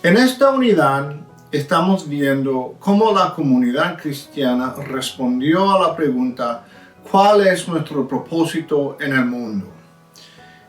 En esta unidad estamos viendo cómo la comunidad cristiana respondió a la pregunta ¿cuál es nuestro propósito en el mundo?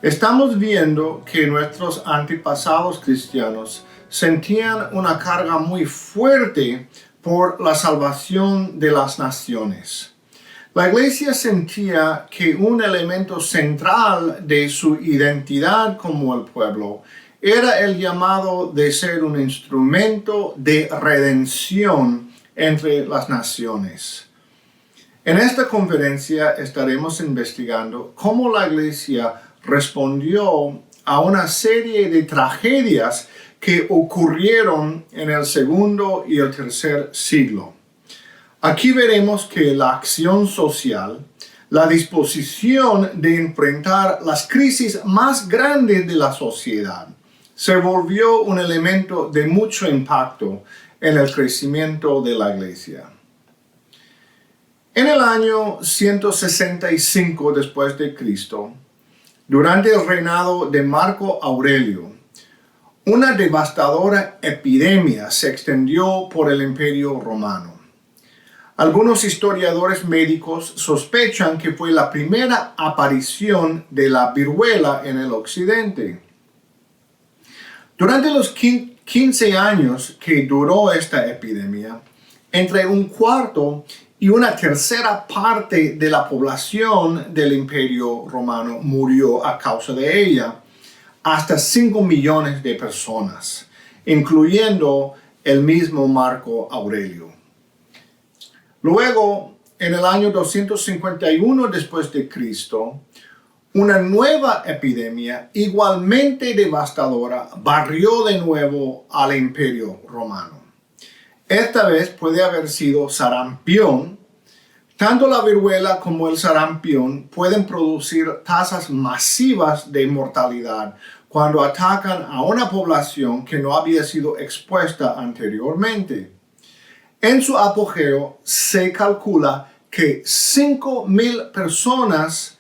Estamos viendo que nuestros antepasados cristianos sentían una carga muy fuerte por la salvación de las naciones. La iglesia sentía que un elemento central de su identidad como el pueblo era el llamado de ser un instrumento de redención entre las naciones. En esta conferencia estaremos investigando cómo la iglesia respondió a una serie de tragedias que ocurrieron en el segundo y el tercer siglo. Aquí veremos que la acción social, la disposición de enfrentar las crisis más grandes de la sociedad, se volvió un elemento de mucho impacto en el crecimiento de la iglesia. En el año 165 después de Cristo, durante el reinado de Marco Aurelio, una devastadora epidemia se extendió por el Imperio Romano. Algunos historiadores médicos sospechan que fue la primera aparición de la viruela en el occidente. Durante los 15 años que duró esta epidemia, entre un cuarto y una tercera parte de la población del Imperio Romano murió a causa de ella, hasta 5 millones de personas, incluyendo el mismo Marco Aurelio. Luego, en el año 251 después de Cristo, una nueva epidemia igualmente devastadora barrió de nuevo al Imperio Romano. Esta vez puede haber sido sarampión. Tanto la viruela como el sarampión pueden producir tasas masivas de mortalidad cuando atacan a una población que no había sido expuesta anteriormente. En su apogeo se calcula que 5,000 personas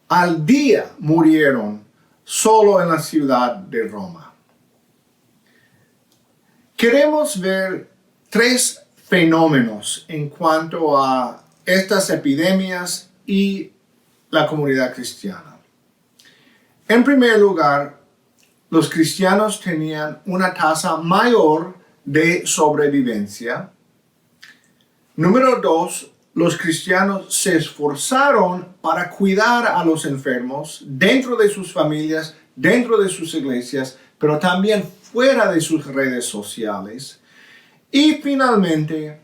al día murieron solo en la ciudad de Roma. Queremos ver 3 fenómenos en cuanto a estas epidemias y la comunidad cristiana. En primer lugar, los cristianos tenían una tasa mayor de sobrevivencia. Número 2, los cristianos se esforzaron para cuidar a los enfermos dentro de sus familias, dentro de sus iglesias, pero también fuera de sus redes sociales. Y finalmente,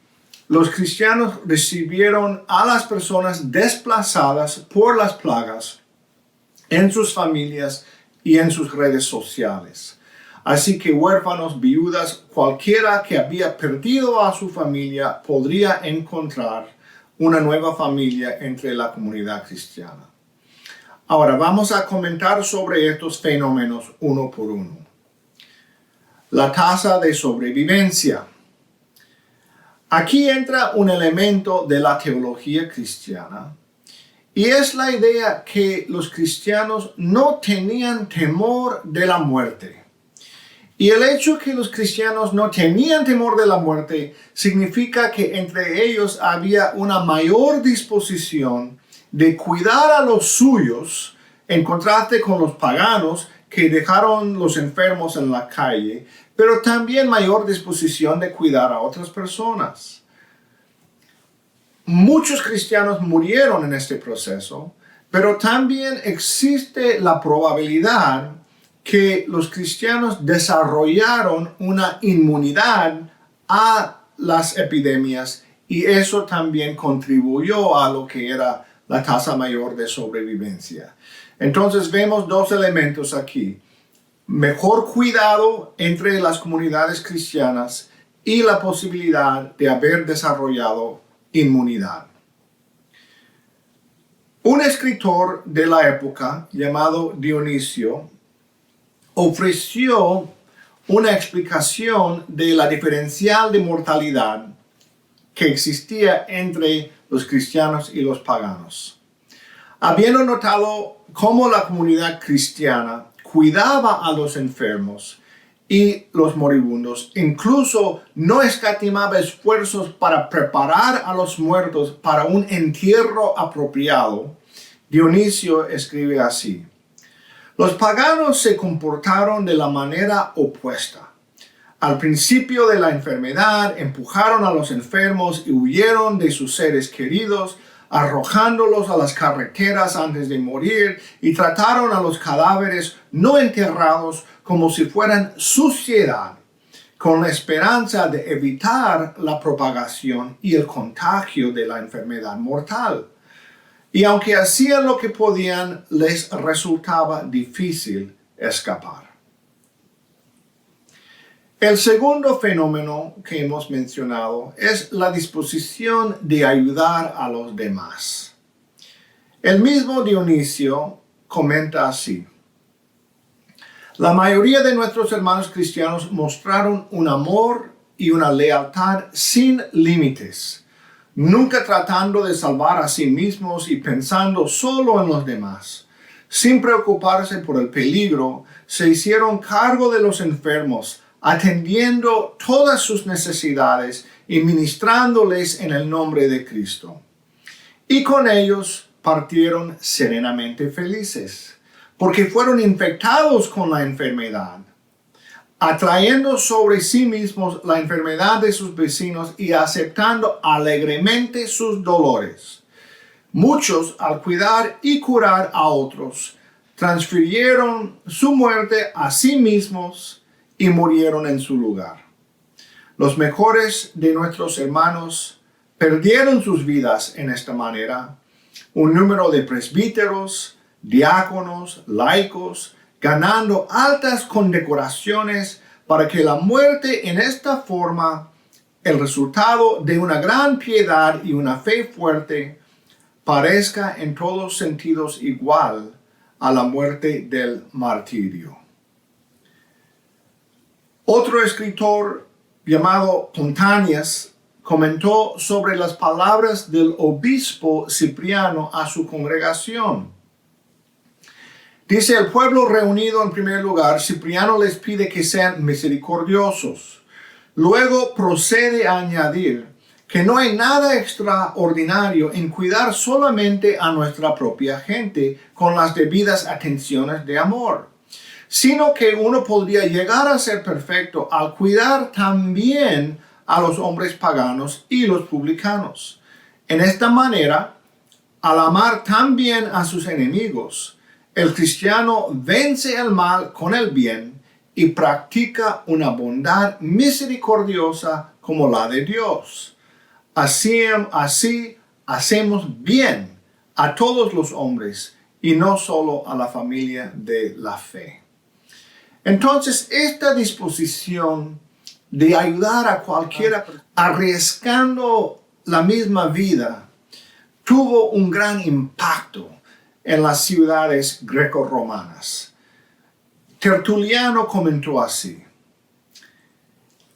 los cristianos recibieron a las personas desplazadas por las plagas en sus familias y en sus redes sociales. Así que huérfanos, viudas, cualquiera que había perdido a su familia podría encontrar una nueva familia entre la comunidad cristiana. Ahora vamos a comentar sobre estos fenómenos uno por uno. La tasa de sobrevivencia. Aquí entra un elemento de la teología cristiana y es la idea que los cristianos no tenían temor de la muerte. Y el hecho que los cristianos no tenían temor de la muerte significa que entre ellos había una mayor disposición de cuidar a los suyos en contraste con los paganos que dejaron los enfermos en la calle, pero también mayor disposición de cuidar a otras personas. Muchos cristianos murieron en este proceso, pero también existe la probabilidad que los cristianos desarrollaron una inmunidad a las epidemias y eso también contribuyó a lo que era la tasa mayor de sobrevivencia. Entonces vemos 2 elementos aquí. Mejor cuidado entre las comunidades cristianas y la posibilidad de haber desarrollado inmunidad. Un escritor de la época llamado Dionisio ofreció una explicación de la diferencial de mortalidad que existía entre los cristianos y los paganos. Habiendo notado cómo la comunidad cristiana cuidaba a los enfermos y los moribundos. Incluso no escatimaba esfuerzos para preparar a los muertos para un entierro apropiado. Dionisio escribe así: los paganos se comportaron de la manera opuesta. Al principio de la enfermedad, empujaron a los enfermos y huyeron de sus seres queridos, arrojándolos a las carreteras antes de morir, y trataron a los cadáveres no enterrados como si fueran suciedad, con la esperanza de evitar la propagación y el contagio de la enfermedad mortal. Y aunque hacían lo que podían, les resultaba difícil escapar. El segundo fenómeno que hemos mencionado es la disposición de ayudar a los demás. El mismo Dionisio comenta así: la mayoría de nuestros hermanos cristianos mostraron un amor y una lealtad sin límites, nunca tratando de salvar a sí mismos y pensando solo en los demás. Sin preocuparse por el peligro, se hicieron cargo de los enfermos, atendiendo todas sus necesidades y ministrándoles en el nombre de Cristo. Y con ellos partieron serenamente felices, porque fueron infectados con la enfermedad, atrayendo sobre sí mismos la enfermedad de sus vecinos y aceptando alegremente sus dolores. Muchos, al cuidar y curar a otros, transfirieron su muerte a sí mismos y murieron en su lugar. Los mejores de nuestros hermanos perdieron sus vidas en esta manera. Un número de presbíteros, diáconos, laicos, ganando altas condecoraciones para que la muerte en esta forma, el resultado de una gran piedad y una fe fuerte, parezca en todos sentidos igual a la muerte del martirio. Otro escritor llamado Pontáneas comentó sobre las palabras del obispo Cipriano a su congregación. Dice: el pueblo reunido en primer lugar, Cipriano les pide que sean misericordiosos. Luego procede a añadir que no hay nada extraordinario en cuidar solamente a nuestra propia gente con las debidas atenciones de amor, sino que uno podría llegar a ser perfecto al cuidar también a los hombres paganos y los publicanos. En esta manera, al amar también a sus enemigos, el cristiano vence el mal con el bien y practica una bondad misericordiosa como la de Dios. Así hacemos bien a todos los hombres y no solo a la familia de la fe. Entonces, esta disposición de ayudar a cualquiera, arriesgando la misma vida, tuvo un gran impacto en las ciudades grecorromanas. Tertuliano comentó así: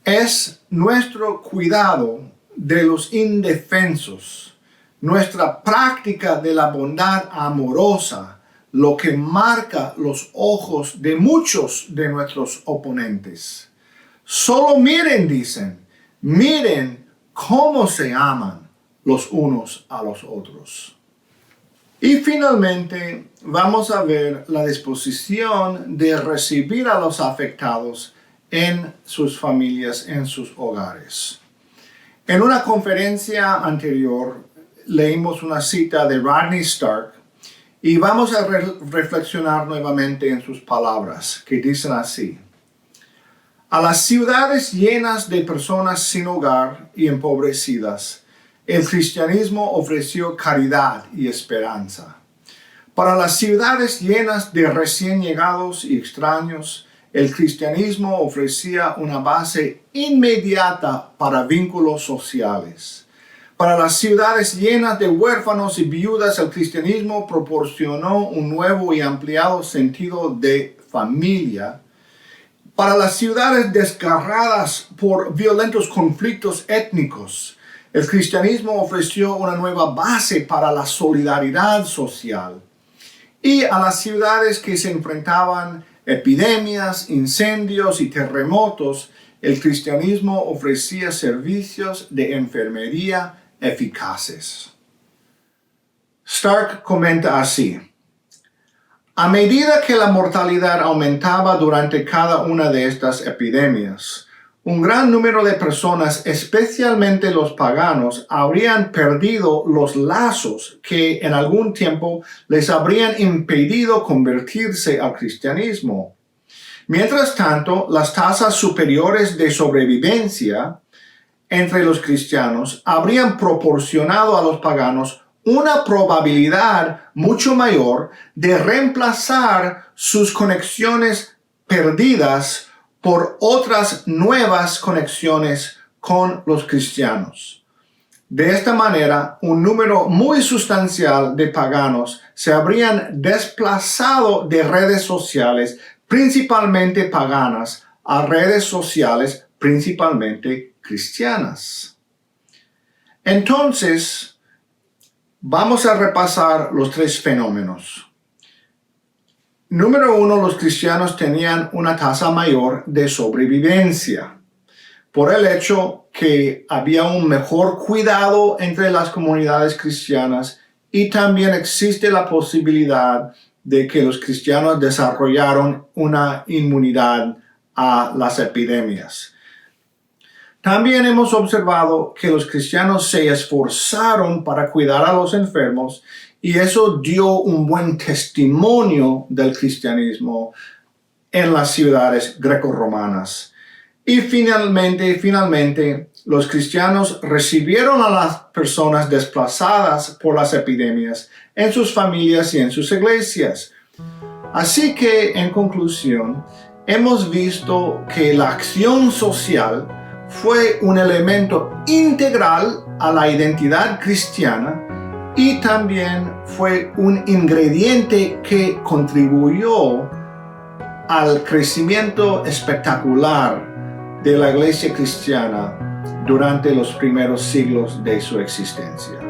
es nuestro cuidado de los indefensos, nuestra práctica de la bondad amorosa, lo que marca los ojos de muchos de nuestros oponentes. Solo miren, dicen, miren cómo se aman los unos a los otros. Y finalmente vamos a ver la disposición de recibir a los afectados en sus familias, en sus hogares. En una conferencia anterior leímos una cita de Rodney Stark y vamos a reflexionar nuevamente en sus palabras, que dicen así: a las ciudades llenas de personas sin hogar y empobrecidas, el cristianismo ofreció caridad y esperanza. Para las ciudades llenas de recién llegados y extraños, el cristianismo ofrecía una base inmediata para vínculos sociales. Para las ciudades llenas de huérfanos y viudas, el cristianismo proporcionó un nuevo y ampliado sentido de familia. Para las ciudades desgarradas por violentos conflictos étnicos, el cristianismo ofreció una nueva base para la solidaridad social. Y a las ciudades que se enfrentaban epidemias, incendios y terremotos, el cristianismo ofrecía servicios de enfermería eficaces. Stark comenta así: a medida que la mortalidad aumentaba durante cada una de estas epidemias, un gran número de personas, especialmente los paganos, habrían perdido los lazos que en algún tiempo les habrían impedido convertirse al cristianismo. Mientras tanto, las tasas superiores de sobrevivencia entre los cristianos habrían proporcionado a los paganos una probabilidad mucho mayor de reemplazar sus conexiones perdidas por otras nuevas conexiones con los cristianos. De esta manera, un número muy sustancial de paganos se habrían desplazado de redes sociales principalmente paganas a redes sociales principalmente cristianas. Entonces, vamos a repasar los tres fenómenos. Número 1, los cristianos tenían una tasa mayor de sobrevivencia por el hecho que había un mejor cuidado entre las comunidades cristianas y también existe la posibilidad de que los cristianos desarrollaron una inmunidad a las epidemias. También hemos observado que los cristianos se esforzaron para cuidar a los enfermos y eso dio un buen testimonio del cristianismo en las ciudades grecorromanas. Y finalmente, los cristianos recibieron a las personas desplazadas por las epidemias en sus familias y en sus iglesias. Así que, en conclusión, hemos visto que la acción social fue un elemento integral a la identidad cristiana y también fue un ingrediente que contribuyó al crecimiento espectacular de la iglesia cristiana durante los primeros siglos de su existencia.